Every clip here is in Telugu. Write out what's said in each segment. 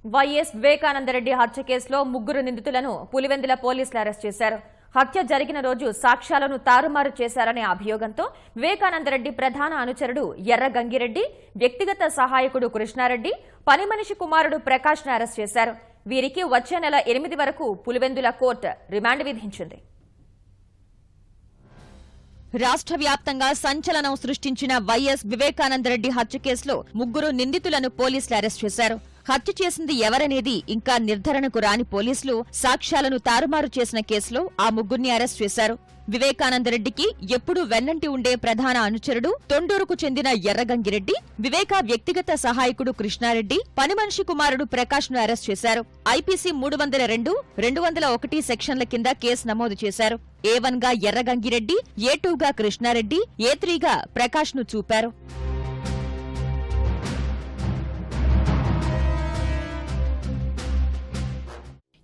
వైఎస్ వివేకానందరెడ్డి హత్య కేసులో ముగ్గురు నిందితులను పులివెందుల పోలీసులు అరెస్ట్ చేశారు. హత్య జరిగిన రోజు సాక్ష్యాలను తారుమారు చేశారనే అభియోగంతో వివేకానందరెడ్డి ప్రధాన అనుచరుడు ఎర్ర గంగిరెడ్డి, వ్యక్తిగత సహాయకుడు కృష్ణారెడ్డి, పనిమనిషి కుమారుడు ప్రకాష్ను అరెస్ట్ చేశారు. వీరికి వచ్చే నెల 8 వరకు పులివెందుల కోర్టు రిమాండ్ విధించింది. రాష్ట్ర వ్యాప్తంగా సంచలనం సృష్టించిన వైఎస్ వివేకానందరెడ్డి హత్య కేసులో ముగ్గురు నిందితులను పోలీసులు అరెస్ట్ చేశారు. హత్య చేసింది ఎవరనేది ఇంకా నిర్ధారణకు రాని పోలీసులు సాక్ష్యాలను తారుమారు చేసిన కేసులో ఆ ముగ్గురిని అరెస్ట్ చేశారు. వివేకానందరెడ్డికి ఎప్పుడూ వెన్నంటి ఉండే ప్రధాన అనుచరుడు తొండూరుకు చెందిన ఎర్రగంగిరెడ్డి, వివేక వ్యక్తిగత సహాయకుడు కృష్ణారెడ్డి, పనిమనిషి కుమారుడు ప్రకాష్ను అరెస్ట్ చేశారు. ఐపీసీ 302, 201 సెక్షన్ల కింద కేసు నమోదు చేశారు. A1 గా ఎర్రగంగిరెడ్డి, A2 గా కృష్ణారెడ్డి, A3 గా ప్రకాష్ను చూపారు.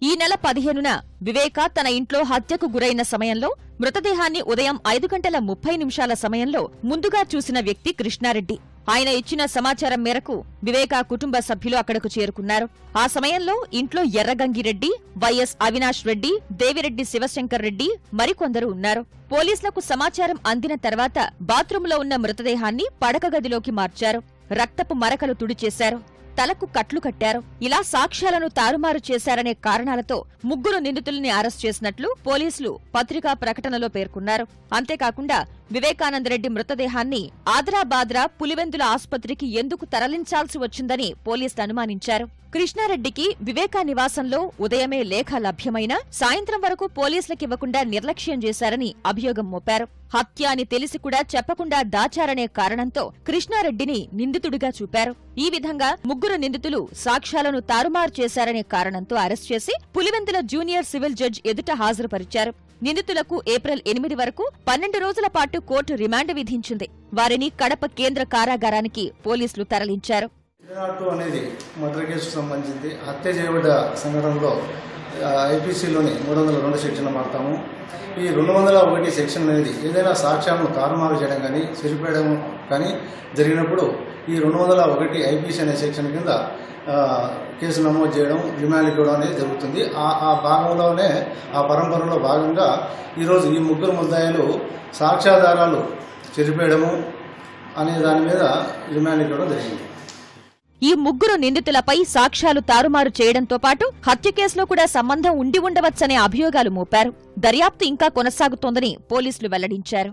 ఈ నెల 15న వివేక తన ఇంట్లో హత్యకు గురైన సమయంలో మృతదేహాన్ని ఉదయం 5:30 సమయంలో ముందుగా చూసిన వ్యక్తి కృష్ణారెడ్డి. ఆయన ఇచ్చిన సమాచారం మేరకు వివేక కుటుంబ సభ్యులు అక్కడకు చేరుకున్నారు. ఆ సమయంలో ఇంట్లో ఎర్రగంగిరెడ్డి, వైఎస్ అవినాష్ రెడ్డి, దేవిరెడ్డి శివశంకర్ రెడ్డి మరికొందరు ఉన్నారు. పోలీసులకు సమాచారం అందిన తర్వాత బాత్రూంలో ఉన్న మృతదేహాన్ని పడక గదిలోకి మార్చారు. రక్తపు మరకలు తుడిచేశారు. తలకు కట్లు కట్టారు. ఇలా సాక్ష్యాలను తారుమారు చేశారనే కారణాలతో ముగ్గురు నిందితుల్ని అరెస్ట్ చేసినట్లు పోలీసులు పత్రికా ప్రకటనలో పేర్కొన్నారు. అంతేకాకుండా వివేకానందరెడ్డి మృతదేహాన్ని ఆద్రాబాద్రా పులివెందుల ఆసుపత్రికి ఎందుకు తరలించాల్సి వచ్చిందని పోలీసులు అనుమానించారు. కృష్ణారెడ్డికి వివేకా నివాసంలో ఉదయమే లేఖ లభ్యమైనా సాయంత్రం వరకు పోలీసులకివ్వకుండా నిర్లక్ష్యం చేశారని అభియోగం మోపారు. హత్య అని తెలిసి కూడా చెప్పకుండా దాచారనే కారణంతో కృష్ణారెడ్డిని నిందితుడిగా చూపారు. ఈ విధంగా ముగ్గురు నిందితులు సాక్ష్యాలను తారుమారు చేశారనే కారణంతో అరెస్ట్ చేసి పులివెందుల జూనియర్ సివిల్ జడ్జి ఎదుట హాజరుపరిచారు. నిందితులకు ఏప్రిల్ 8 వరకు 12 రోజుల పాటు కోర్టు రిమాండ్ విధించింది. వారిని కడప కేంద్ర కారాగారానికి పోలీసులు తరలించారు. అనేది మర్డర్ కేసుకు సంబంధించి హత్య చేయబడ్డ సంఘటనలో ఐపీసీలోని 302 సెక్షన్ వాడతాము. ఈ 201 సెక్షన్ అనేది ఏదైనా సాక్ష్యాలను తారుమారు చేయడం కానీ చెరిపేయడం కానీ జరిగినప్పుడు ఈ 201 ఐపీసీ అనే సెక్షన్ కింద కేసు నమోదు చేయడం, రిమాండ్ ఇవ్వడం అనేది జరుగుతుంది. ఆ భాగంలోనే ఆ పరంపరలో భాగంగా ఈరోజు ఈ ముగ్గురు ముద్దాయిలు సాక్ష్యాధారాలు చెరిపేయడము అనే దాని మీద రిమాండ్ ఇవ్వడం జరిగింది. ఈ ముగ్గురు నిందితులపై సాక్ష్యాలు తారుమారు చేయడంతో పాటు హత్య కేసులో కూడా సంబంధం ఉండి ఉండవచ్చనే అభియోగాలు మోపారు. దర్యాప్తు ఇంకా కొనసాగుతోందని పోలీసులు వెల్లడించారు.